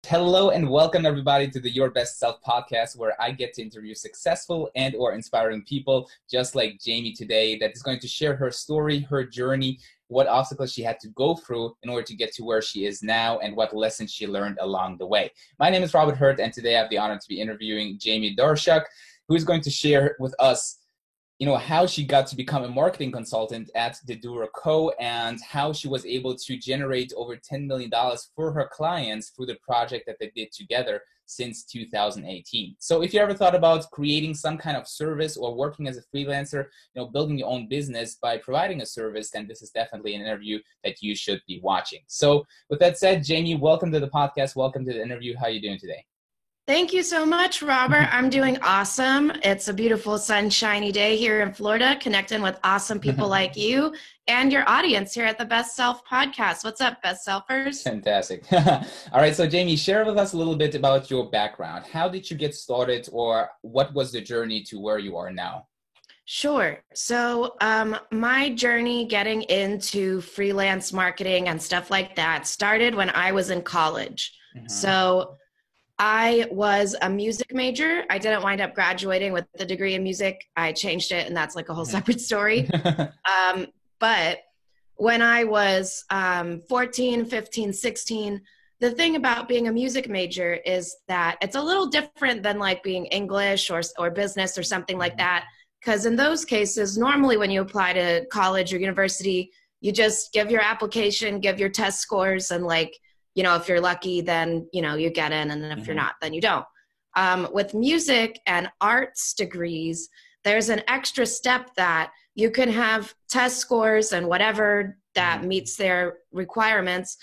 Hello and welcome everybody to the Your Best Self podcast, where I get to interview successful and or inspiring people just like Jamie today, that is going to share her story, her journey, what obstacles she had to go through in order to get to where she is now, and what lessons she learned along the way. My name is Robert Hurt, and today I have the honor to be interviewing Jamie Darshak, who is going to share with us how she got to become a marketing consultant at the Dura Co. and how she was able to generate over $10 million for her clients through the project that they did together since 2018. So if you ever thought about creating some kind of service or working as a freelancer, building your own business by providing a service, then this is definitely an interview that you should be watching. So with that said, Jamie, welcome to the podcast. Welcome to the interview. How are you doing today? Thank you so much, Robert. I'm doing awesome. It's a beautiful, sunshiny day here in Florida, connecting with awesome people like you and your audience here at the Best Self podcast. What's up, Best Selfers? Fantastic. All right. So, Jamie, share with us a little bit about your background. How did you get started, or what was the journey to where you are now? Sure. So my journey getting into freelance marketing and stuff like that started when I was in college. So I was a music major. I didn't wind up graduating with the degree in music. I changed it, and that's like a whole separate story. But when I was 14, 15, 16, the thing about being a music major is that it's a little different than like being English or business or something like that. Because in those cases, normally when you apply to college or university, you just give your application, give your test scores, and if you're lucky, then, you get in, and then if you're not, then you don't. With music and arts degrees, there's an extra step that you can have test scores and whatever that meets their requirements.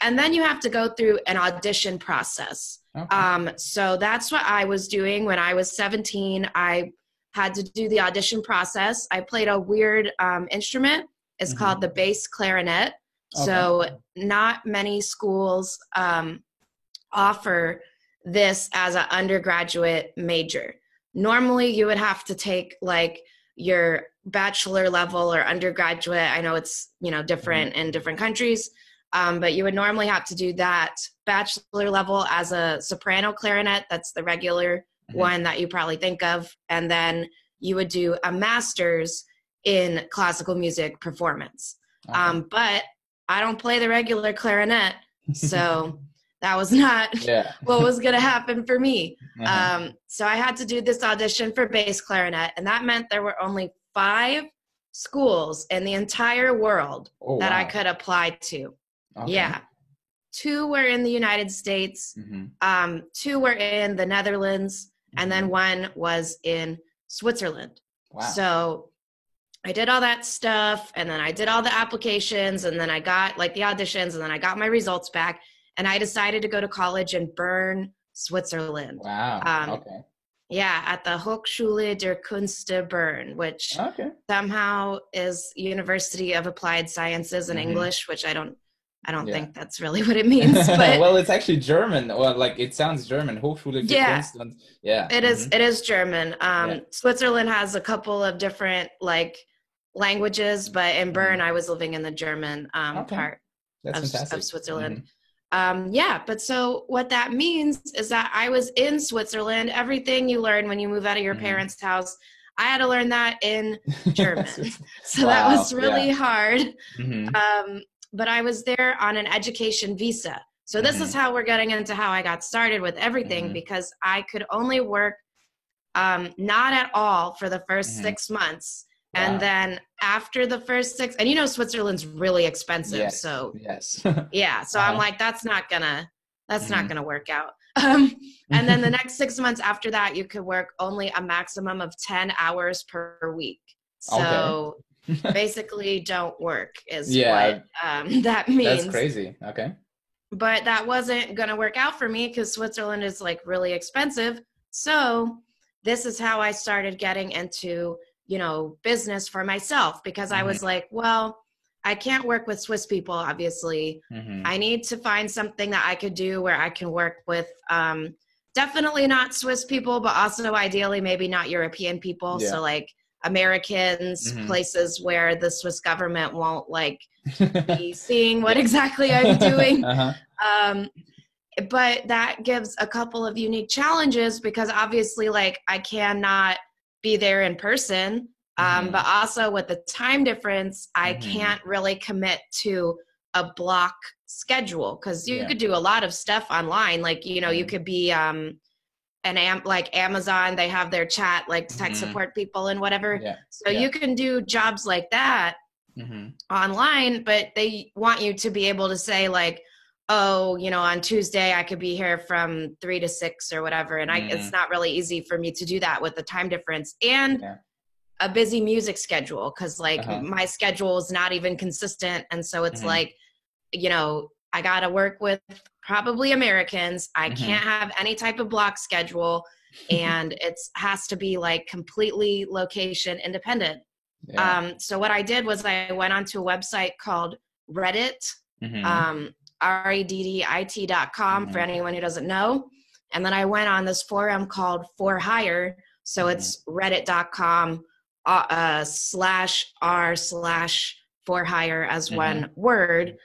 And then you have to go through an audition process. Okay. So that's what I was doing when I was 17. I had to do the audition process. I played a weird instrument. It's called the bass clarinet. Okay. So not many schools offer this as an undergraduate major. Normally you would have to take like your bachelor level or undergraduate. I know it's, different in different countries, but you would normally have to do that bachelor level as a soprano clarinet. That's the regular one that you probably think of. And then you would do a master's in classical music performance. Okay. But I don't play the regular clarinet, so that was not what was going to happen for me. So I had to do this audition for bass clarinet, and that meant there were only 5 schools in the entire world that I could apply to. Okay. Yeah. 2 were in the United States, 2 were in the Netherlands, and then 1 was in Switzerland. Wow. So I did all that stuff, and then I did all the applications, and then I got the auditions, and then I got my results back, and I decided to go to college in Bern, Switzerland. Wow. Okay. Yeah, at the Hochschule der Künste Bern, which somehow is University of Applied Sciences in English, which I don't think that's really what it means. But well, it's actually German, or it sounds German. Hochschule für Kunst. Yeah. It is German. Switzerland has a couple of different languages, but in Bern, I was living in the German part of Switzerland. But so what that means is that I was in Switzerland. Everything you learn when you move out of your parents' house, I had to learn that in German. So that was really hard. But I was there on an education visa. So this is how we're getting into how I got started with everything, because I could only work not at all for the first 6 months. Wow. And then after the first 6, and Switzerland's really expensive. Yes. So yeah. So I'm like, that's not gonna work out. And then the next 6 months after that, you could work only a maximum of 10 hours per week. So basically don't work is what that means. That's crazy. Okay. But that wasn't going to work out for me because Switzerland is really expensive. So this is how I started getting into, business for myself, because I was like, well, I can't work with Swiss people, obviously. I need to find something that I could do where I can work with definitely not Swiss people, but also ideally maybe not European people. Yeah. So Americans, places where the Swiss government won't be seeing what exactly I'm doing. but that gives a couple of unique challenges because obviously like I cannot be there in person. But also with the time difference, I can't really commit to a block schedule because you could do a lot of stuff online. Like, you know, you could be like Amazon, they have their chat, like tech support people and whatever. So you can do jobs like that online, but they want you to be able to say like, oh, you know, on Tuesday I could be here from 3 to 6 or whatever. And it's not really easy for me to do that with the time difference and a busy music schedule. Cause like my schedule is not even consistent. And so it's like, you know, I got to work with probably Americans. I can't have any type of block schedule and it has to be like completely location independent. So what I did was I went onto a website called Reddit, reddit.com for anyone who doesn't know. And then I went on this forum called For Hire. So it's reddit.com /r/for hire as one word.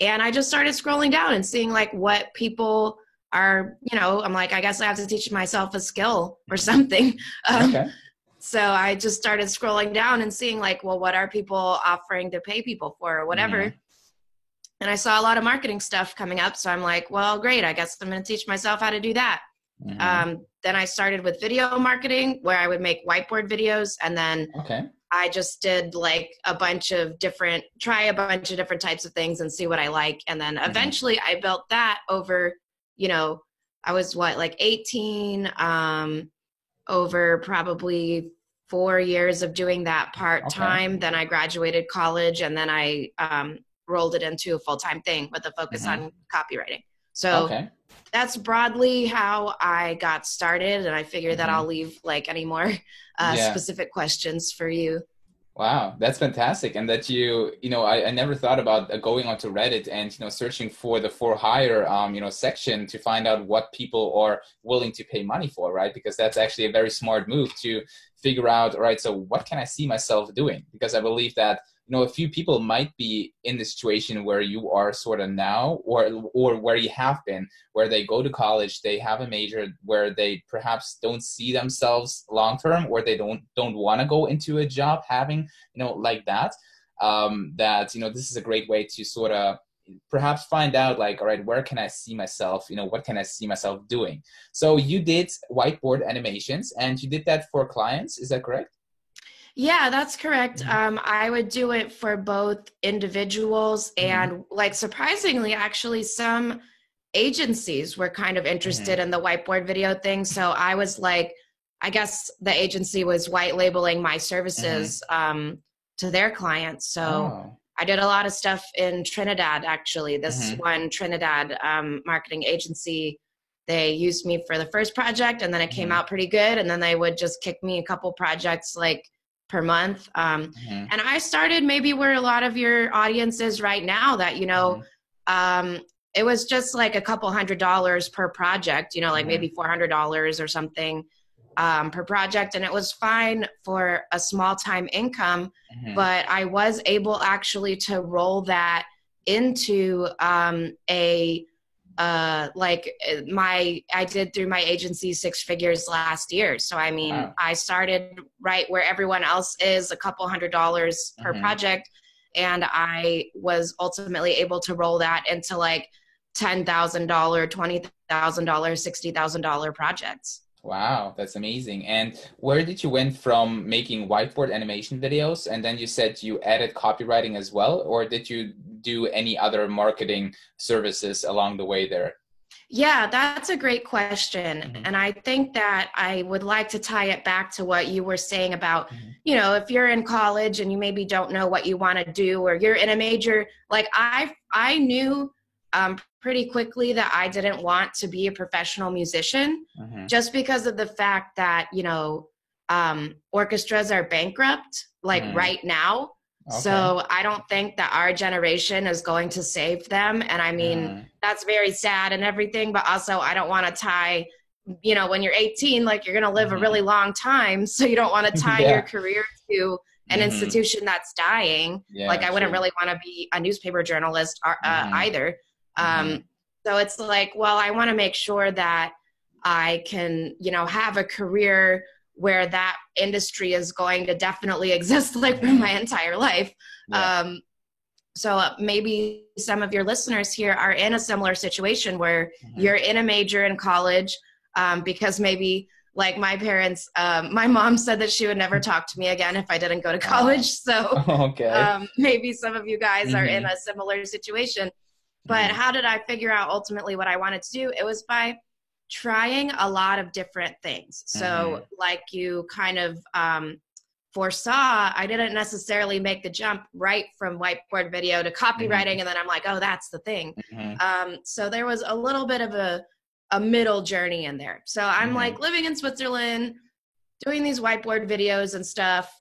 And I just started scrolling down and seeing like what people are, you know, I'm like, I guess I have to teach myself a skill or something. So I just started scrolling down and seeing like, well, what are people offering to pay people for or whatever. And I saw a lot of marketing stuff coming up. So I'm like, well, great. I guess I'm going to teach myself how to do that. Then I started with video marketing where I would make whiteboard videos. And then I just did like try a bunch of different types of things and see what I like. And then eventually I built that over, you know, I was like 18, over probably 4 years of doing that part-time. Then I graduated college and then I rolled it into a full-time thing with a focus on copywriting. So that's broadly how I got started. And I figured that I'll leave like any more specific questions for you. Wow, that's fantastic. And that you know, I never thought about going onto Reddit and, you know, searching for the For Hire, you know, section to find out what people are willing to pay money for, right? Because that's actually a very smart move to figure out, all right, so what can I see myself doing? Because I believe that, you know, a few people might be in the situation where you are sort of now, or where you have been, where they go to college, they have a major where they perhaps don't see themselves long term, or they don't want to go into a job having, you know, like that. That, you know, this is a great way to sort of perhaps find out like, all right, where can I see myself? You know, what can I see myself doing? So you did whiteboard animations, and you did that for clients. Is that correct? Yeah, that's correct. I would do it for both individuals and like surprisingly, actually some agencies were kind of interested in the whiteboard video thing. So I was like, I guess the agency was white labeling my services to their clients. So I did a lot of stuff in Trinidad, actually. This one Trinidad marketing agency, they used me for the first project and then it came out pretty good. And then they would just kick me a couple projects like per month. And I started maybe where a lot of your audience is right now that, you know, it was just like a couple $100 per project, you know, like maybe $400 or something per project. And it was fine for a small time income, but I was able actually to roll that into I did through my agency 6 figures last year. So, I mean, I started right where everyone else is, a couple $100 per project. And I was ultimately able to roll that into like $10,000, $20,000, $60,000 projects. Wow, that's amazing. And where did you went from making whiteboard animation videos, and then you said you added copywriting as well, or did you do any other marketing services along the way there? Yeah, that's a great question. And I think that I would like to tie it back to what you were saying about, you know, if you're in college and you maybe don't know what you want to do, or you're in a major, like I knew pretty quickly that I didn't want to be a professional musician just because of the fact that, you know, orchestras are bankrupt like right now. So I don't think that our generation is going to save them. And I mean, that's very sad and everything, but also I don't want to tie, you know, when you're 18, like you're going to live a really long time. So you don't want to tie your career to an institution that's dying. Like I wouldn't really want to be a newspaper journalist either. So it's like, well, I want to make sure that I can, you know, have a career where that industry is going to definitely exist like for my entire life. Yeah. So maybe some of your listeners here are in a similar situation where you're in a major in college, because maybe like my parents, my mom said that she would never talk to me again if I didn't go to college. So maybe some of you guys are in a similar situation. But how did I figure out ultimately what I wanted to do? It was by trying a lot of different things. So like you kind of foresaw, I didn't necessarily make the jump right from whiteboard video to copywriting. And then I'm like, oh, that's the thing. So there was a little bit of a middle journey in there. So I'm like living in Switzerland, doing these whiteboard videos and stuff.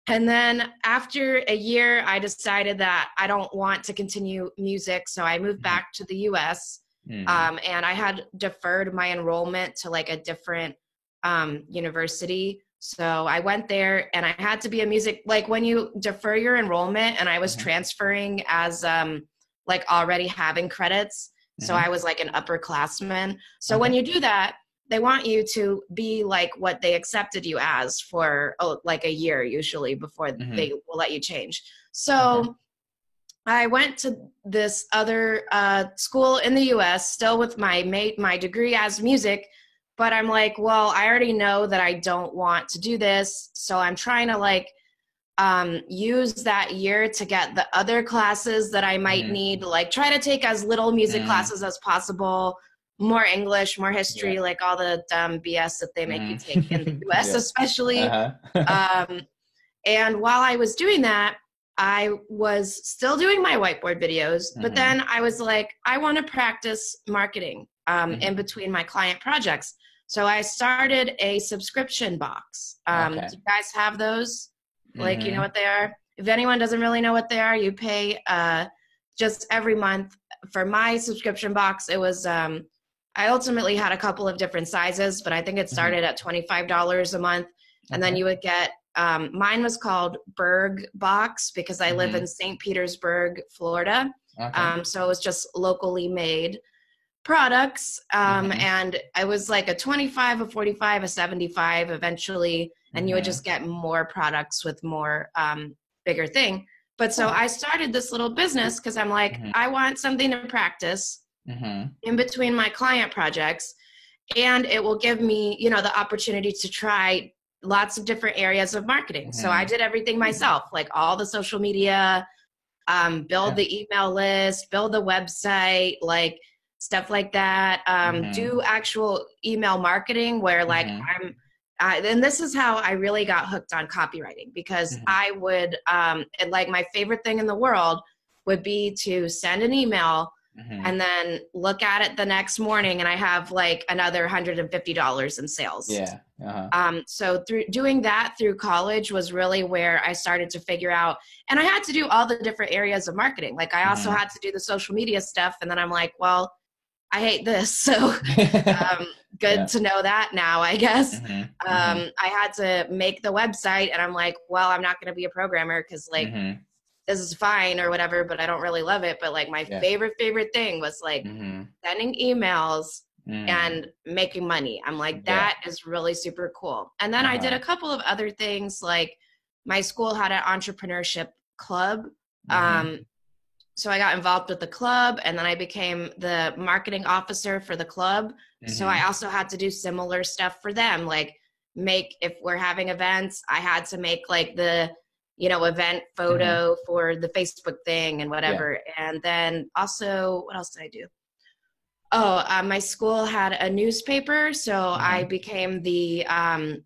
And then after a year, I decided that I don't want to continue music. So I moved back to the US. And I had deferred my enrollment to like a different university. So I went there and I had to be a music, like when you defer your enrollment, and I was transferring as like already having credits. So I was like an upperclassman. So when you do that, they want you to be like what they accepted you as for like a year usually before they will let you change. So I went to this other school in the US, still with my degree as music, but I'm like, well, I already know that I don't want to do this. So I'm trying to like use that year to get the other classes that I might need, like try to take as little music classes as possible, more English, more history, like all the dumb BS that they make you take in the US, especially. And while I was doing that, I was still doing my whiteboard videos, but then I was like, I want to practice marketing in between my client projects. So I started a subscription box. Do you guys have those? Like, you know what they are? If anyone doesn't really know what they are, you pay just every month. For my subscription box, it was, I ultimately had a couple of different sizes, but I think it started at $25 a month. And then you would get, mine was called Berg Box because I live in St. Petersburg, Florida. So it was just locally made products. And I was like a 25, a 45, a 75 eventually. And you would just get more products with more bigger thing. But so I started this little business because I'm like, I want something to practice in between my client projects. And it will give me, you know, the opportunity to try lots of different areas of marketing. So I did everything myself, like all the social media, build the email list, build the website, like stuff like that. Do actual email marketing where like and this is how I really got hooked on copywriting because I would, and like my favorite thing in the world would be to send an email and then look at it the next morning and I have like another $150 in sales. So through doing that through college was really where I started to figure out, and I had to do all the different areas of marketing. Like I also had to do the social media stuff. And then I'm like, well, I hate this. So good to know that now, I guess. I had to make the website and I'm like, well, I'm not going to be a programmer because like this is fine or whatever, but I don't really love it. But like my favorite thing was like sending emails and making money. I'm like, that is really super cool. And then I did a couple of other things. Like my school had an entrepreneurship club. So I got involved with the club and then I became the marketing officer for the club. So I also had to do similar stuff for them. Like if we're having events, I had to make like the, you know, event photo for the Facebook thing and whatever. And then also, what else did I do? My school had a newspaper. So I became the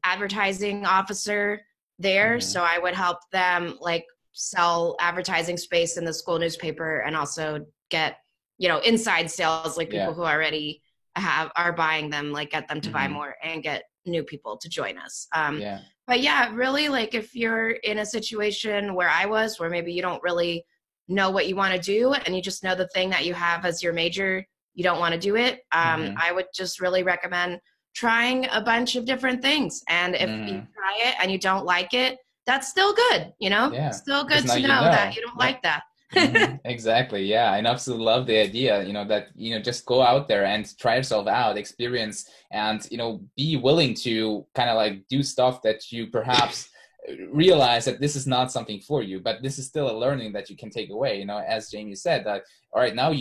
advertising officer there. So I would help them like sell advertising space in the school newspaper and also get, you know, inside sales, like people who already are buying them, like get them to buy more and get new people to join us. But yeah, really like if you're in a situation where I was, where maybe you don't really know what you want to do and you just know the thing that you have as your major, you don't want to do it. I would just really recommend trying a bunch of different things. And if you try it and you don't like it, that's still good, you know? Still good to know that you don't like that. Exactly. Yeah. I absolutely love the idea, that, just go out there and try yourself out, experience, and, be willing to kind of like do stuff that you perhaps realize that this is not something for you, but this is still a learning that you can take away. As Jamie said, that, all right, now,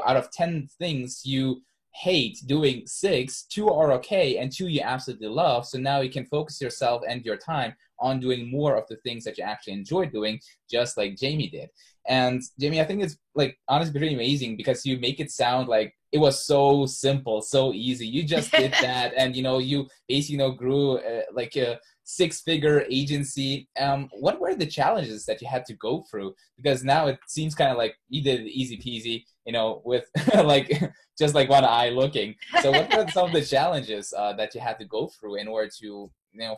out of 10 things you hate doing, 6, 2 are okay, and 2 you absolutely love. So now you can focus yourself and your time on doing more of the things that you actually enjoy doing, just like Jamie did. And Jamie, I think it's like honestly pretty amazing because you make it sound like it was so simple, so easy. You just did that, and you basically grew like a 6-figure agency. What were the challenges that you had to go through? Because now it seems kind of like you did it easy peasy, with like just like one eye looking. So what were some of the challenges that you had to go through in order to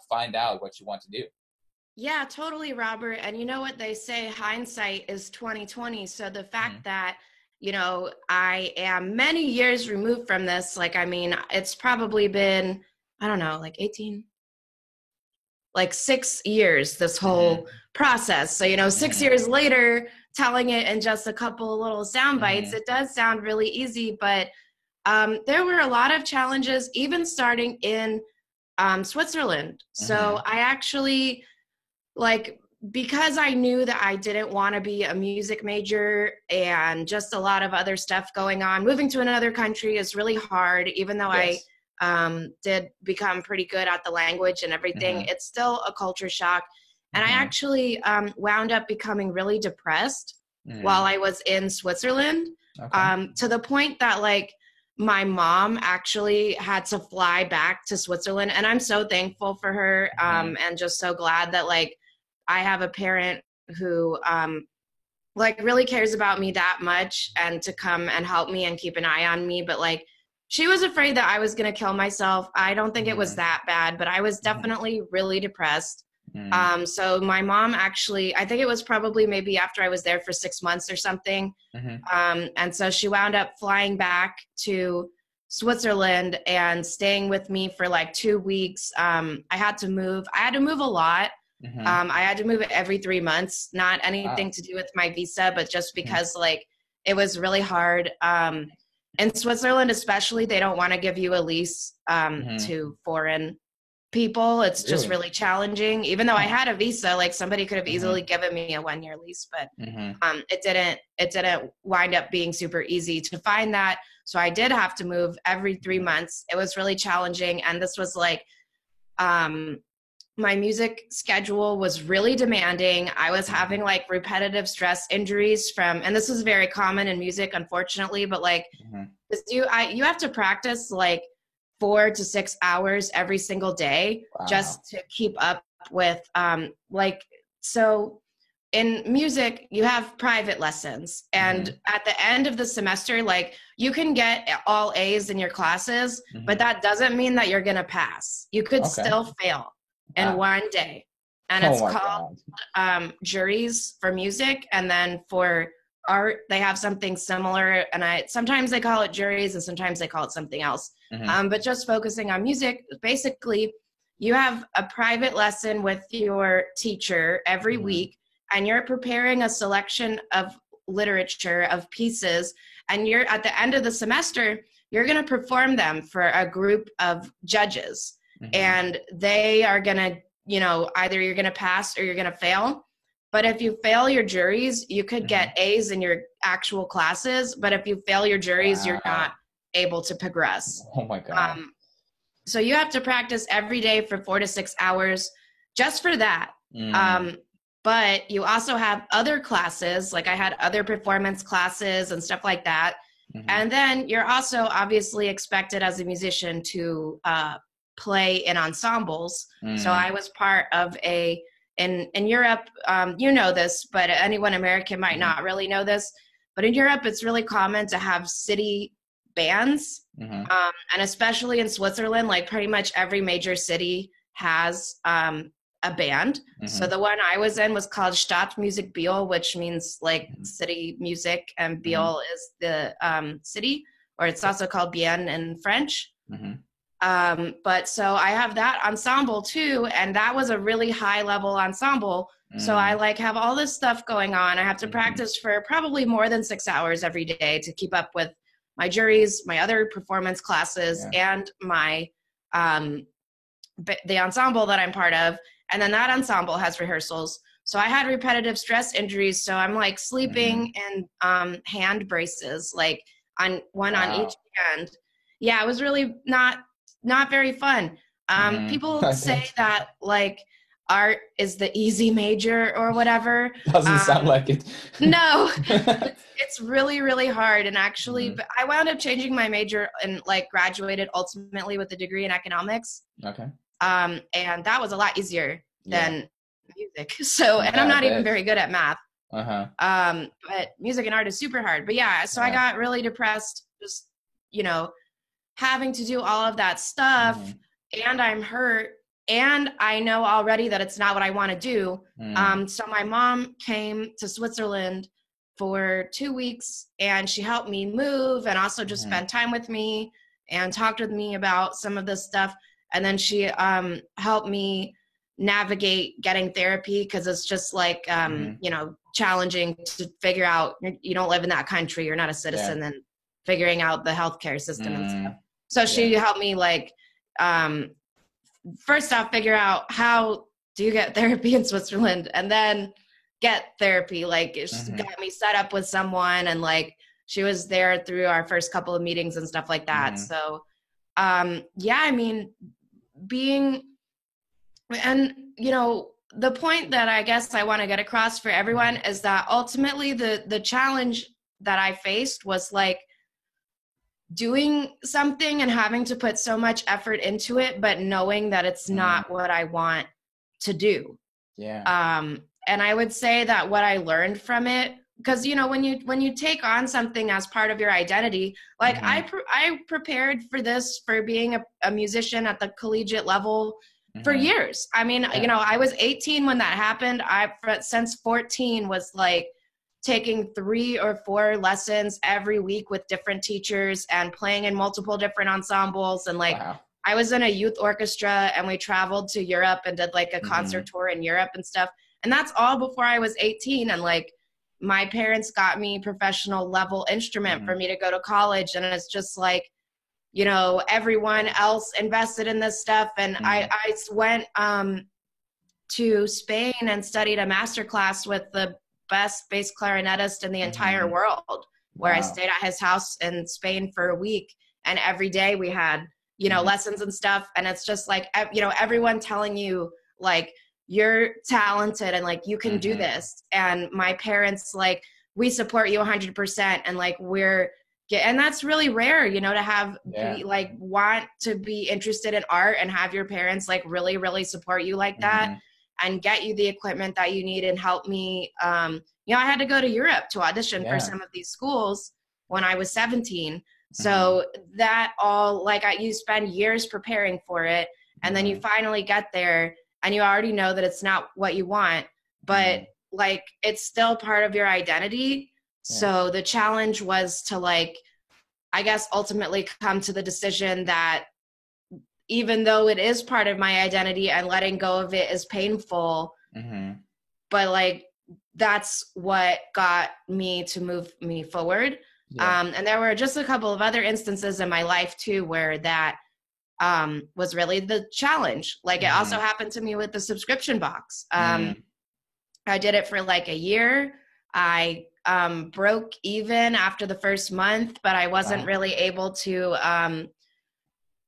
find out what you want to do? Yeah, totally, Robert. And you know what they say, hindsight is 2020. So the fact that, I am many years removed from this, like, I mean, it's probably been, I don't know, like 6 years, this whole process. So, 6 years later, telling it in just a couple of little sound bites, it does sound really easy, but there were a lot of challenges, even starting in Switzerland. So I actually, because I knew that I didn't want to be a music major and just a lot of other stuff going on, moving to another country is really hard. Even though I did become pretty good at the language and everything, it's still a culture shock. And I actually wound up becoming really depressed while I was in Switzerland, to the point that my mom actually had to fly back to Switzerland. And I'm so thankful for her, and just so glad that I have a parent who really cares about me that much, and to come and help me and keep an eye on me. But she was afraid that I was going to kill myself. I don't think it was that bad, but I was definitely really depressed. So my mom actually, I think it was probably maybe after I was there for 6 months or something. And so she wound up flying back to Switzerland and staying with me for 2 weeks. I had to move a lot. I had to move it every 3 months, not anything to do with my visa, but just because it was really hard. In Switzerland, especially, they don't want to give you a lease to foreign people. It's just really challenging. Even though I had a visa, somebody could have easily given me a 1-year lease, but it didn't wind up being super easy to find that. So I did have to move every 3 months. It was really challenging, and this was my music schedule was really demanding. I was having repetitive stress injuries and this is very common in music, unfortunately, but you have to practice 4 to 6 hours every single day just to keep up with, so in music, you have private lessons, and at the end of the semester, you can get all A's in your classes, but that doesn't mean that you're going to pass. You could still fail in one day. And it's called juries for music. And then for art, they have something similar. And sometimes they call it juries and sometimes they call it something else. But just focusing on music, basically, you have a private lesson with your teacher every week, and you're preparing a selection of literature, of pieces. And you're at the end of the semester, you're going to perform them for a group of judges. And they are going to, either you're going to pass or you're going to fail. But if you fail your juries, you could get A's in your actual classes. But if you fail your juries, you're not able to progress. Oh my God. So you have to practice every day for 4 to 6 hours just for that. But you also have other classes, I had other performance classes and stuff like that. And then you're also obviously expected as a musician to play in ensembles. So I was part of in Europe, you know this, but anyone American might not really know this, but in Europe, it's really common to have city bands. And especially in Switzerland, pretty much every major city has a band. So the one I was in was called Stadtmusikbiel, which means city music, and Biel is the city, or it's also called Bien in French. But so I have that ensemble too, and that was a really high level ensemble So I like have all this stuff going on. I have to practice for probably more than 6 hours every day to keep up with my juries, my other performance classes, and my the ensemble that I'm part of. And then that ensemble has rehearsals. So I had repetitive stress injuries. So I'm like sleeping in hand braces, like on one on each hand. Yeah, it was really not very fun. People say that like art is the easy major or whatever. Doesn't sound like it. No, it's really, really hard. And actually, I wound up changing my major and like graduated ultimately with a degree in economics. Okay. And that was a lot easier than music. So, and I'm not even very good at math. But music and art is super hard. But yeah, so I got really depressed, just, you know, having to do all of that stuff, and I'm hurt, and I know already that it's not what I want to do. So my mom came to Switzerland for 2 weeks, and she helped me move and also just spend time with me and talked with me about some of this stuff. And then she helped me navigate getting therapy, because it's just like, you know, challenging to figure out, you don't live in that country, you're not a citizen, and figuring out the healthcare system and stuff. So she helped me like, first off, figure out how do you get therapy in Switzerland, and then get therapy. Like it just got me set up with someone, and like she was there through our first couple of meetings and stuff like that. So yeah, I mean, and you know, the point that I guess I want to get across for everyone is that ultimately the challenge that I faced was like doing something and having to put so much effort into it, but knowing that it's not what I want to do. And I would say that what I learned from it, because, you know, when you take on something as part of your identity, like I prepared for this, for being a musician at the collegiate level for years. I mean, you know, I was 18 when that happened. Since 14 was like taking 3 or 4 lessons every week with different teachers and playing in multiple different ensembles. And like, I was in a youth orchestra, and we traveled to Europe and did like a concert tour in Europe and stuff. And that's all before I was 18. And like, my parents got me professional level instrument for me to go to college. And it's just like, you know, everyone else invested in this stuff. And I went to Spain and studied a master class with the best bass clarinetist in the entire world, where I stayed at his house in Spain for a week. And every day we had, you know, lessons and stuff. And it's just like, you know, everyone telling you like, you're talented and like, you can do this. And my parents, like, we support you 100%. And like, and that's really rare, you know, to have like want to be interested in art and have your parents like really, really support you like that and get you the equipment that you need and help me. You know, I had to go to Europe to audition for some of these schools when I was 17. So that all, like, you spend years preparing for it, and then you finally get there and you already know that it's not what you want, but like, it's still part of your identity. So the challenge was to like, I guess, ultimately come to the decision that even though it is part of my identity and letting go of it is painful, but like, that's what got me to move me forward. And there were just a couple of other instances in my life too, where that was really the challenge. Like it also happened to me with the subscription box. I did it for like a year. I broke even after the first month, but I wasn't really able to,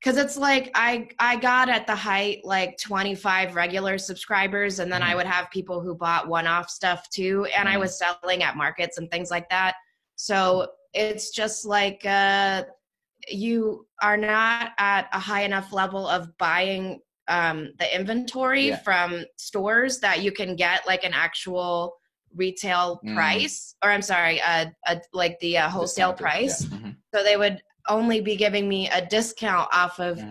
cause it's like, I got at the height, like 25 regular subscribers. And then I would have people who bought one-off stuff too. And I was selling at markets and things like that. So it's just like, you are not at a high enough level of buying the inventory from stores that you can get like an actual retail price, or I'm sorry, like the wholesale price. So they would only be giving me a discount off of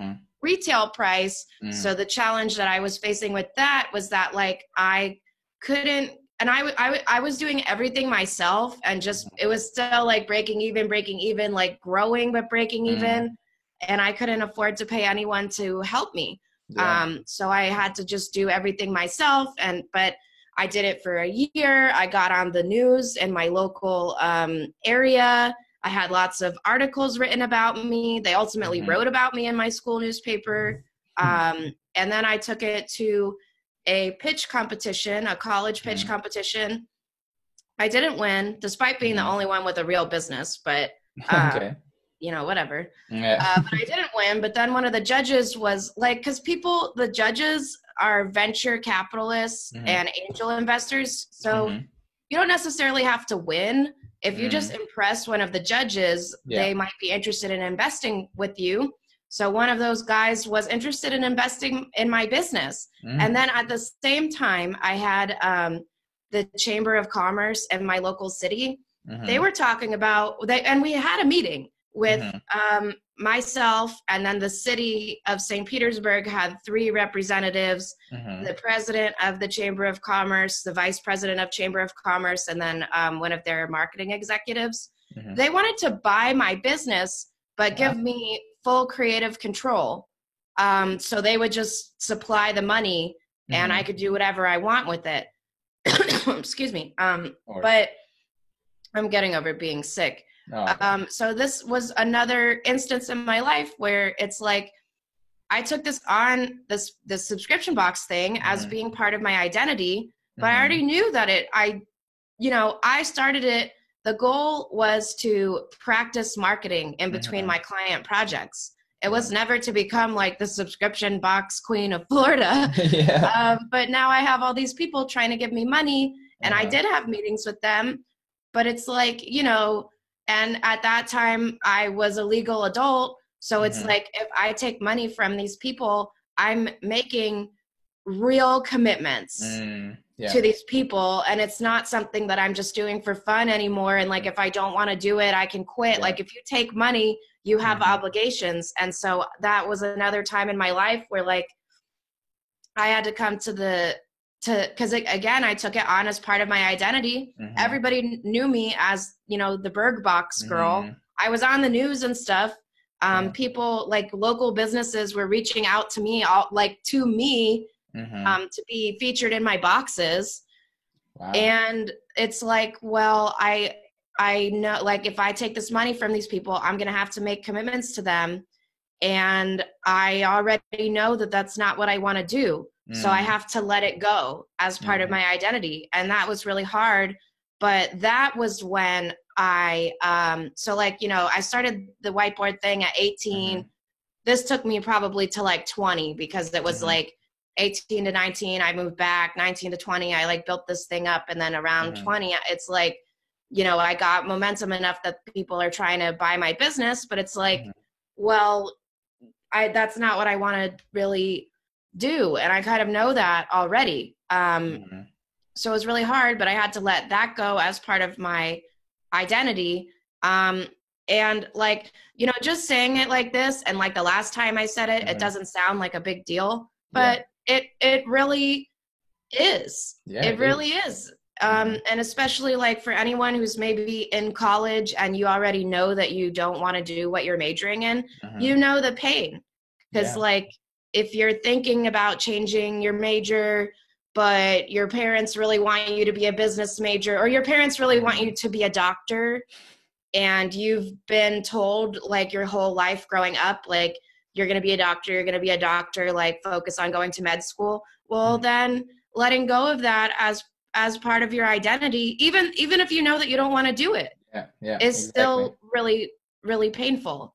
retail price. So the challenge that I was facing with that was that like I couldn't, and I was doing everything myself, and just, it was still like breaking even, like growing, but breaking even. And I couldn't afford to pay anyone to help me. So I had to just do everything myself. But I did it for a year. I got on the news in my local area. I had lots of articles written about me. They ultimately wrote about me in my school newspaper. And then I took it to a pitch competition, a college pitch competition. I didn't win, despite being the only one with a real business, but you know, whatever. Yeah. But I didn't win. But then one of the judges was like, because the judges are venture capitalists and angel investors. So you don't necessarily have to win. If you just impress one of the judges, they might be interested in investing with you. So one of those guys was interested in investing in my business. And then at the same time, I had the Chamber of Commerce in my local city. They were talking about, and we had a meeting with myself, and then the city of St. Petersburg had 3 representatives, the president of the Chamber of Commerce, the vice president of Chamber of Commerce, and then one of their marketing executives. They wanted to buy my business, but give me full creative control. So they would just supply the money and I could do whatever I want with it. Excuse me. But I'm getting over being sick. So this was another instance in my life where it's like I took this on this subscription box thing as being part of my identity, but I already knew that I started it. The goal was to practice marketing in between my client projects. It was never to become like the subscription box queen of Florida. But now I have all these people trying to give me money, and I did have meetings with them, but it's like, you know, and at that time I was a legal adult. So it's like, if I take money from these people, I'm making real commitments to these people. And it's not something that I'm just doing for fun anymore. And like, if I don't want to do it, I can quit. Like if you take money, you have obligations. And so that was another time in my life where like, I had to come because again, I took it on as part of my identity. Everybody knew me as, you know, the Berg Box girl. I was on the news and stuff. People like local businesses were reaching out to me, to be featured in my boxes. And it's like, well, I know, like, if I take this money from these people, I'm going to have to make commitments to them. And I already know that that's not what I want to do. So I have to let it go as part of my identity. And that was really hard. But that was when I started the whiteboard thing at 18. This took me probably to like 20, because it was like 18 to 19, I moved back. 19 to 20, I like built this thing up. And then around 20, it's like, you know, I got momentum enough that people are trying to buy my business, but it's like, well, that's not what I want to really do. And I kind of know that already. So it was really hard, but I had to let that go as part of my identity. And like, you know, just saying it like this, and like the last time I said it, it doesn't sound like a big deal, but it really is. It really is. And especially like for anyone who's maybe in college and you already know that you don't want to do what you're majoring in, you know the pain. Because like, if you're thinking about changing your major, but your parents really want you to be a business major, or your parents really want you to be a doctor, and you've been told like your whole life growing up, like, you're going to be a doctor, like focus on going to med school. Well, then letting go of that as part of your identity, even if you know that you don't want to do it, is still really, really painful.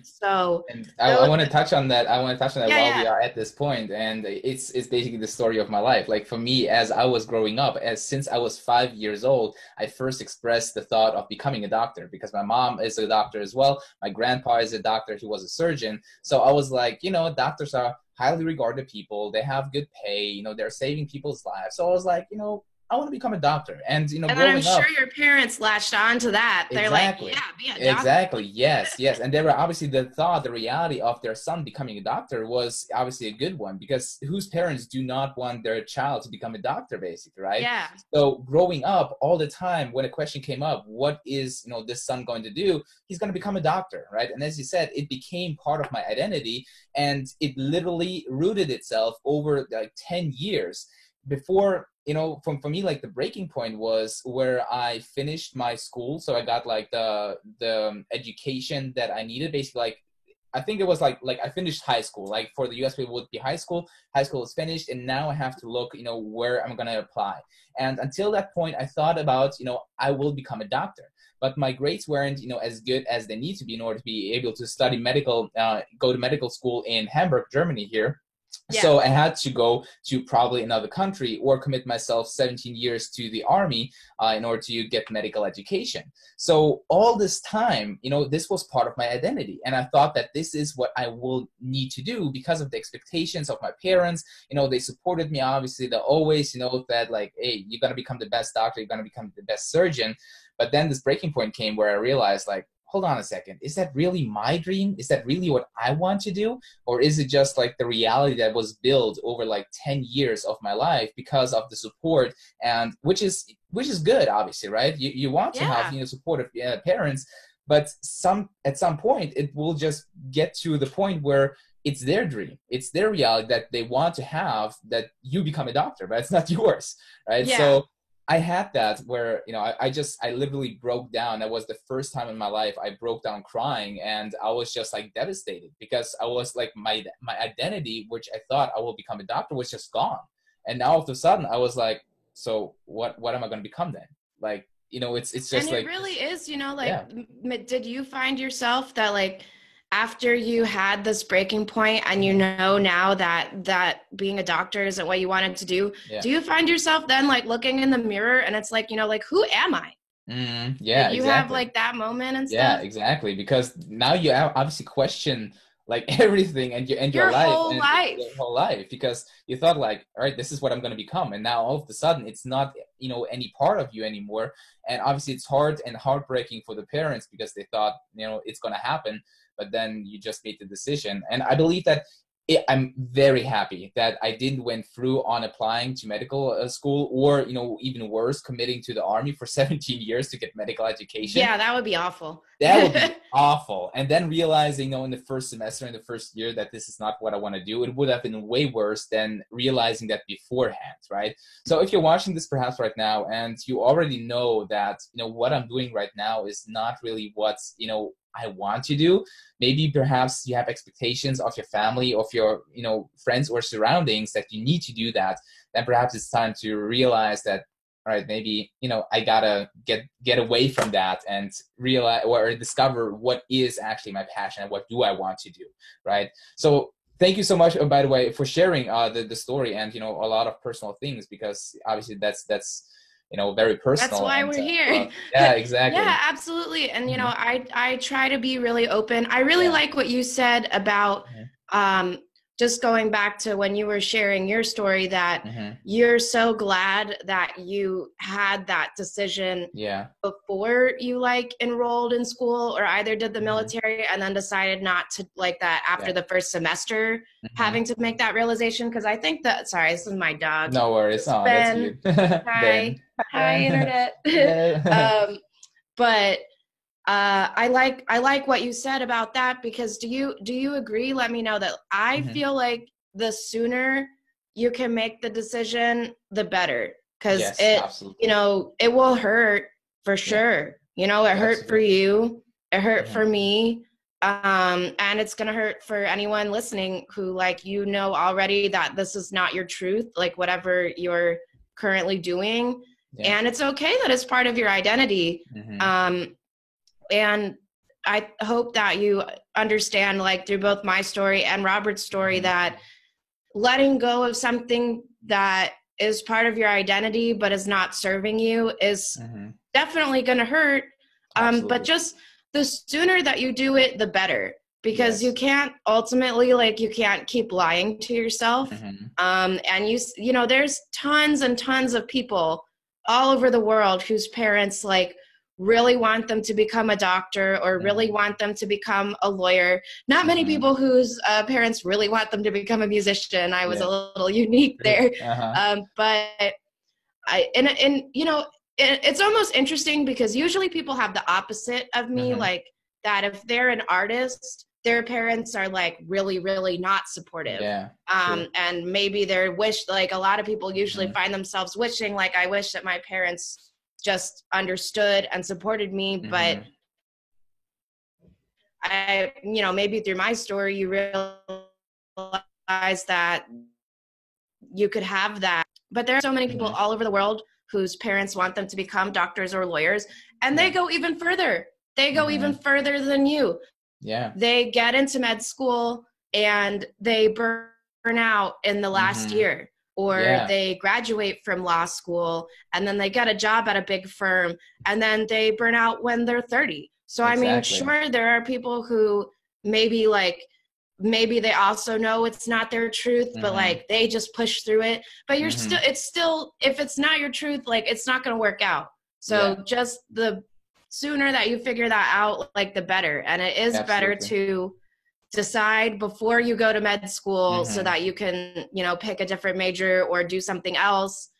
So and I want to touch on that. While we are at this point, and it's basically the story of my life. Like for me, as I was growing up, since I was 5 years old, I first expressed the thought of becoming a doctor, because my mom is a doctor as well. My grandpa is a doctor. He was a surgeon. So I was like, you know, doctors are highly regarded people. They have good pay. You know, they're saving people's lives. So I was like, you know, I want to become a doctor. And, you know, and then I'm sure your parents latched on to that. They're like, yeah, be a doctor. Exactly. Yes. And they were obviously the reality of their son becoming a doctor was obviously a good one, because whose parents do not want their child to become a doctor, basically, right? Yeah. So growing up all the time, when a question came up, what is, you know, this son going to do? He's going to become a doctor, right? And as you said, it became part of my identity, and it literally rooted itself over like 10 years before for me, like the breaking point was where I finished my school. So I got like the education that I needed, basically. Like, I think it was like I finished high school. Like for the US people, it would be high school. High school is finished, and now I have to look, where I'm gonna apply. And until that point, I thought about, I will become a doctor. But my grades weren't, as good as they need to be in order to be able to study go to medical school in Hamburg, Germany here. Yeah. So I had to go to probably another country or commit myself 17 years to the army in order to get medical education. So all this time, this was part of my identity. And I thought that this is what I will need to do because of the expectations of my parents. They supported me, obviously. They always, that like, hey, you're going to become the best doctor. You're going to become the best surgeon. But then this breaking point came where I realized, like, hold on a second, is that really my dream? Is that really what I want to do? Or is it just like the reality that was built over like 10 years of my life because of the support, and which is good, obviously, right? You want to have, supportive parents, but at some point it will just get to the point where it's their dream, it's their reality that they want to have, that you become a doctor, but it's not yours, right? Yeah. So I had that where, I literally broke down. That was the first time in my life I broke down crying, and I was just like devastated because I was like, my identity, which I thought I will become a doctor, was just gone. And now all of a sudden I was like, so what am I going to become then? Like, it's just and like, it really is, did you find yourself that like, after you had this breaking point and now that being a doctor isn't what you wanted to do, do you find yourself then like looking in the mirror and it's like, like, who am I? Yeah, you have like that moment and stuff? Yeah, exactly. Because now you obviously question like everything and your life. Your whole life, because you thought like, all right, this is what I'm going to become. And now all of a sudden it's not, any part of you anymore. And obviously it's hard and heartbreaking for the parents because they thought, it's going to happen. But then you just made the decision. And I believe that I'm very happy that I didn't went through on applying to medical school, or, even worse, committing to the army for 17 years to get medical education. Yeah, that would be awful. That would be awful. And then realizing, in the first semester, in the first year, that this is not what I want to do, it would have been way worse than realizing that beforehand, right? So if you're watching this perhaps right now and you already know that, what I'm doing right now is not really what's, I want to do. Maybe perhaps you have expectations of your family, of your, friends or surroundings that you need to do that. Then perhaps it's time to realize that, all right, maybe, I gotta get away from that and realize or discover what is actually my passion and what do I want to do, right? So thank you so much, by the way, for sharing the story and, a lot of personal things, because obviously that's very personal. That's why we're here. Yeah, exactly. Yeah, absolutely. And, I try to be really open. I really like what you said about just going back to when you were sharing your story, that you're so glad that you had that decision before you like enrolled in school or either did the military and then decided not to, like that after the first semester, having to make that realization. Because I think that, sorry, this is my dog. No worries. Oh, Ben. That's Hi. Hi, internet. But I like what you said about that, because do you agree? Let me know that I feel like the sooner you can make the decision, the better, because it will hurt for sure. It hurt for you, it hurt for me, and it's gonna hurt for anyone listening who already that this is not your truth, like whatever you're currently doing. And it's okay that it's part of your identity. And I hope that you understand, like through both my story and Robert's story, that letting go of something that is part of your identity but is not serving you is definitely going to hurt. But just the sooner that you do it, the better, because you can't ultimately, you can't keep lying to yourself. And there's tons and tons of people all over the world whose parents really want them to become a doctor or really want them to become a lawyer. Not many people whose parents really want them to become a musician. I was a little unique there. But it's almost interesting because usually people have the opposite of me, like that if they're an artist, their parents are like really, really not supportive. Yeah. And maybe they're like a lot of people usually Mhm. find themselves wishing like, I wish that my parents just understood and supported me. But Mhm. maybe through my story, you realize that you could have that. But there are so many people Mhm. all over the world whose parents want them to become doctors or lawyers, and they Yeah. go even further. They go even Mhm. further than you. Yeah. They get into med school and they burn out in the last Mhm. year, or Yeah. they graduate from law school and then they get a job at a big firm and then they burn out when they're 30. So, I mean, Exactly. sure, there are people who maybe they also know it's not their truth, but Mhm. like they just push through it. But Mhm. it's still, if it's not your truth, like it's not going to work out. So Yeah. just the sooner that you figure that out, like the better. And it is better Absolutely. to decide before you go to med school so Mhm. that you can, pick a different major or do something else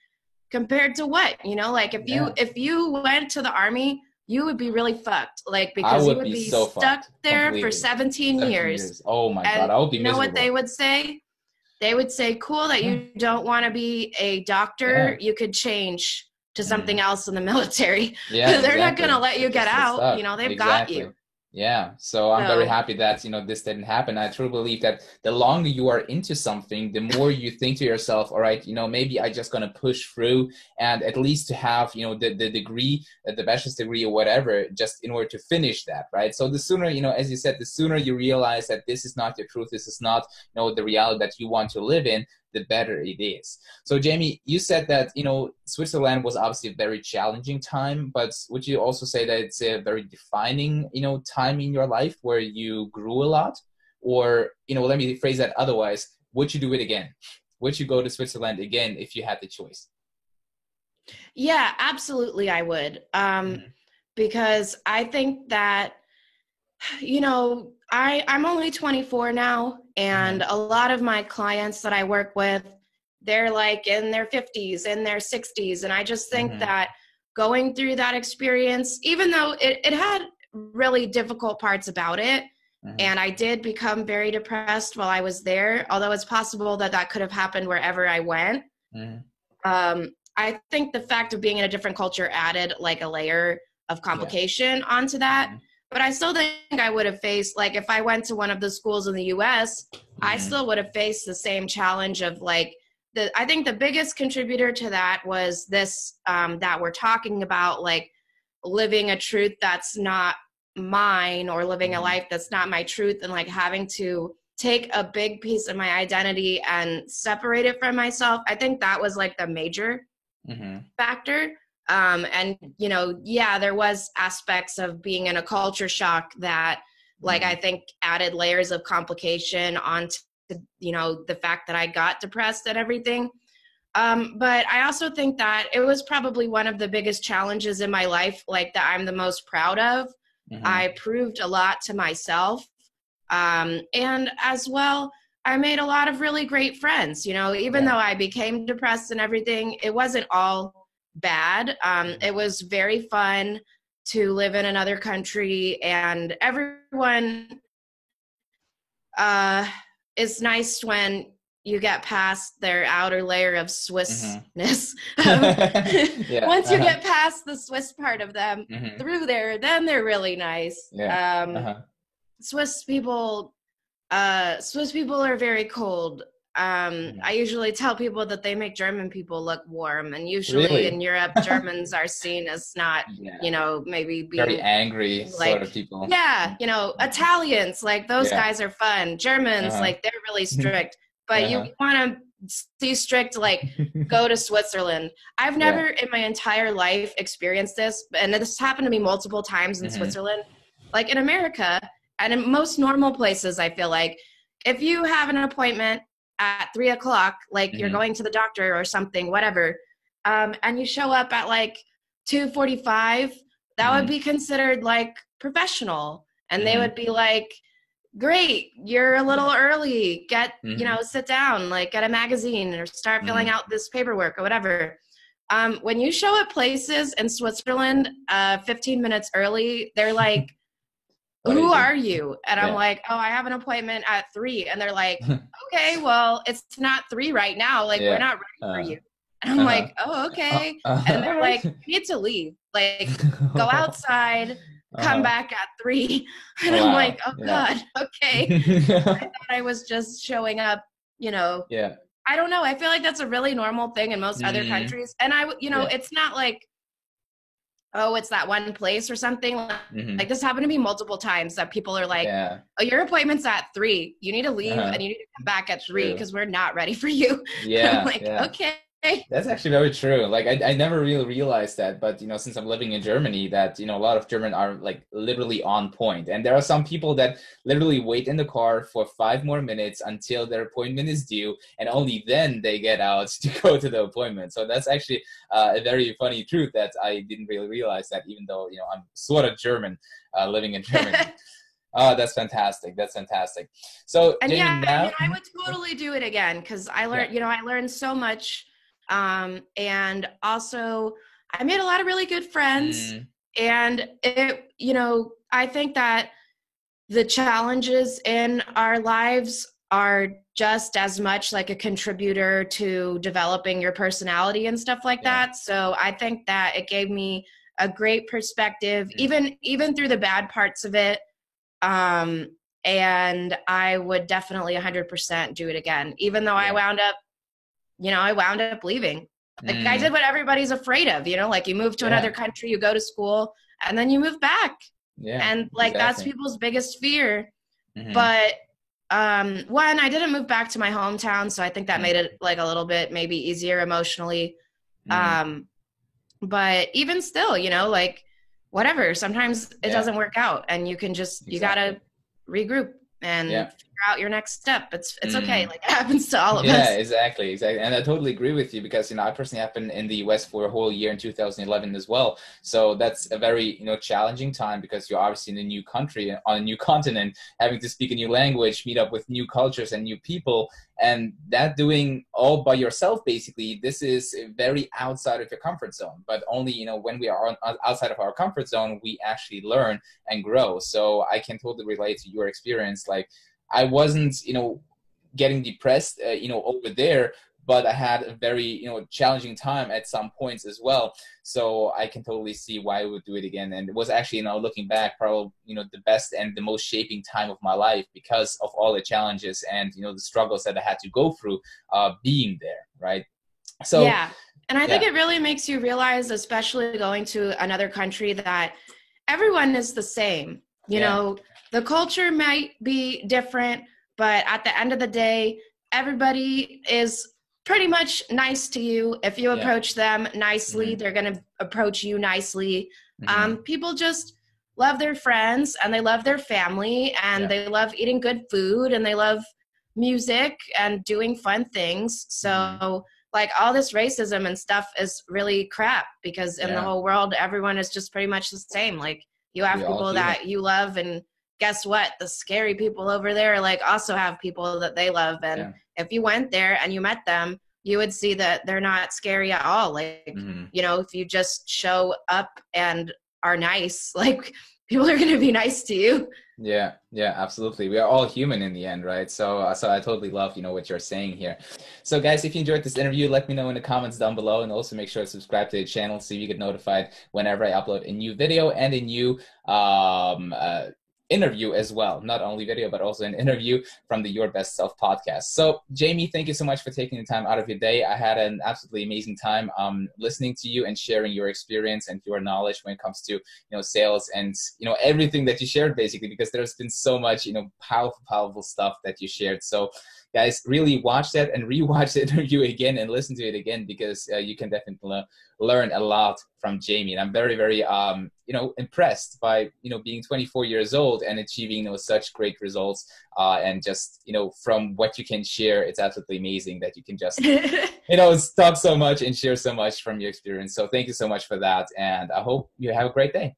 compared to like Yeah. if you went to the army, you would be really fucked, like I because you would would be be so stuck fucked there for completely. 17 17 years. years. Oh my God. And I would be you know what they miserable. would say? They would say, cool that Yeah. you don't want to be a doctor, Yeah. you could change to something Mhm. else in the military. Yeah, They're not going to exactly. let They're you get just get out. stuck. They've got Exactly. you. Yeah. So I'm very So happy that, this didn't happen. I truly believe that the longer you are into something, the more you think to yourself, all right, maybe I just gonna push through and at least to have, the degree, the bachelor's degree or whatever, just in order to finish that, right? So the sooner, as you said, the sooner you realize that this is not your truth, this is not, the reality that you want to live in, the better it is. So Jamie, you said that, Switzerland was obviously a very challenging time, but would you also say that it's a very defining, time in your life where you grew a lot? Or, let me phrase that otherwise, would you do it again? Would you go to Switzerland again if you had the choice? yeah, absolutely I would. Mm-hmm. Because I think that, I'm only 24 now, Mm-hmm. and a lot of my clients that I work with, they're like in their 50s, in their 60s. And I just think Mm-hmm. that going through that experience, even though it had really difficult parts about it, Mm-hmm. and I did become very depressed while I was there, although it's possible that that could have happened wherever I went. Mm-hmm. I think the fact of being in a different culture added like a layer of Yeah. complication onto that. Mm-hmm. But I still think I would have faced, like, if I went to one of the schools in the US, I Mm-hmm. still would have faced the same challenge of like, I think the biggest contributor to that was this, that we're talking about, like living a truth that's not mine, or living a Mm-hmm. life that's not my truth, and like having to take a big piece of my identity and separate it from myself. I think that was like the major Mm-hmm. factor. And yeah, there was aspects of being in a culture shock that, like, Mm-hmm. I think added layers of complication onto the fact that I got depressed and everything. But I also think that it was probably one of the biggest challenges in my life, like that I'm the most proud of. Mm-hmm. I proved a lot to myself. And as well, I made a lot of really great friends. Even Yeah. though I became depressed and everything, it wasn't all bad. Mm-hmm. It was very fun to live in another country, and everyone, uh, it's nice when you get past their outer layer of Swissness. Yeah. Once you Uh-huh. get past the Swiss part of them Mm-hmm. through there, then they're really nice. Yeah. Uh-huh. Swiss people Swiss people are very cold. Mm-hmm. I usually tell people that they make German people look warm, and usually in Really? Europe, Germans are seen as not, Yeah. maybe Very being angry sort of like, people. yeah, Mhm. Italians, like those Yeah. guys are fun. Germans, Uh-huh. like they're really strict. But you Uh-huh. want to see strict, like go to Switzerland. I've Yeah. never in my entire life experienced this, and this happened to me multiple times in Hmm. Switzerland. Like in America and in most normal places, I feel like if you have an appointment at 3 o'clock, like you're Hmm. going to the doctor or something, whatever, and you show up at like 2:45, that would Hmm. be considered like professional. And they Hmm. would be like, great, you're a little Yeah. early. Hmm. Sit down, like get a magazine or start filling Hmm. out this paperwork or whatever. When you show up places in Switzerland 15 minutes early, they're like, What do who you do? are you? And I'm Yeah. like, oh, I have an appointment at 3. And they're like, okay, well, it's not 3 right now. Like, we're Yeah. not ready for Uh, you. And I'm uh-huh. like, oh, okay. And All they're right. like, you need to leave. Like, go outside, come Uh-huh. back at 3. And Oh, I'm like, wow. oh Yeah. God, okay. I was just showing up, you know, Yeah. I don't know. I feel like that's a really normal thing in most other Mm, countries. And yeah. it's not like, oh, it's that one place or something. Like Hmm. this happened to me multiple times that people are like, Yeah. oh, your appointment's at 3. You need to leave Uh-huh. and you need to come back at 3 True. because we're not ready for you. And I'm Yeah. like, Yeah. okay. That's actually very true. Like I never really realized that, but since I'm living in Germany, that a lot of German are like literally on point. And there are some people that literally wait in the car for 5 more minutes until their appointment is due, and only then they get out to go to the appointment. So that's actually a very funny truth that I didn't really realize that, even though I'm sort of German, living in Germany. Oh, that's fantastic. That's fantastic. So And Jamie, yeah, now, I would totally do it again because I yeah. learned, I learned so much. And also I made a lot of really good friends. Mm, And I think that the challenges in our lives are just as much like a contributor to developing your personality and stuff like yeah. that. So I think that it gave me a great perspective, Mm, even through the bad parts of it. Um, and I would definitely 100% do it again, even though yeah. I wound up leaving. Like I did Mm, what everybody's afraid of, like you move to another yeah. country, you go to school, and then you move back. Yeah. And like that's Exactly. people's biggest fear. Hmm. But one, I didn't move back to my hometown, so I think that Mm, made it like a little bit maybe easier emotionally. mm, Um, but even still, like whatever, sometimes it yeah. doesn't work out and you Exactly. gotta regroup and Yeah. figure out your next step. It's okay. Mm. Like it happens to all of Yeah, us. exactly, exactly. And I totally agree with you because, I personally have been in the US for a whole year in 2011 as well. So that's a very, challenging time because you're obviously in a new country, on a new continent, having to speak a new language, meet up with new cultures and new people. And that doing all by yourself, basically, this is very outside of your comfort zone. But only, when we are outside of our comfort zone, we actually learn and grow. So I can totally relate to your experience. Like, I wasn't, getting depressed, over there, but I had a very, challenging time at some points as well. So I can totally see why I would do it again. And it was actually, looking back, probably, the best and the most shaping time of my life because of all the challenges and, the struggles that I had to go through, being there. Right. So, Yeah. And I think yeah, it really makes you realize, especially going to another country, that everyone is the same. yeah, The culture might be different, but at the end of the day, everybody is pretty much nice to you. If you yeah. approach them nicely, Hmm. they're going to approach you nicely. Hmm. People just love their friends and they love their family and Yeah. they love eating good food and they love music and doing fun things. Hmm. So, like, all this racism and stuff is really crap because in the Yeah. whole world, everyone is just pretty much the same. Like, you have We're all people human. that you love, and guess what? The scary people over there, like, also have people that they love. And Yeah. if you went there and you met them, you would see that they're not scary at all. Like, Hmm. if you just show up and are nice, like, people are going to be nice to you. Yeah, yeah, absolutely. We are all human in the end, right? So I totally love, what you're saying here. So, guys, if you enjoyed this interview, let me know in the comments down below, and also make sure to subscribe to the channel so you get notified whenever I upload a new video and a new interview as well. Not only video, but also an interview from the Your Best Self podcast. So, Jamie, thank you so much for taking the time out of your day. I had an absolutely amazing time listening to you and sharing your experience and your knowledge when it comes to sales and everything that you shared, basically, because there's been so much powerful stuff that you shared. So guys, really watch that and rewatch the interview again and listen to it again, because you can definitely learn a lot from Jamie. And I'm very, very impressed by being 24 years old and achieving such great results, and just from what you can share, it's absolutely amazing that you can just talk so much and share so much from your experience. So thank you so much for that, and I hope you have a great day.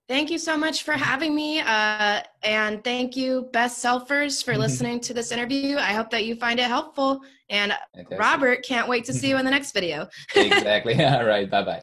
Thank you so much for having me. And thank you, Best Selfers, for listening to this interview. I hope that you find it helpful. And Fantastic. Robert, can't wait to see you in the next video. Exactly. All right. Bye-bye.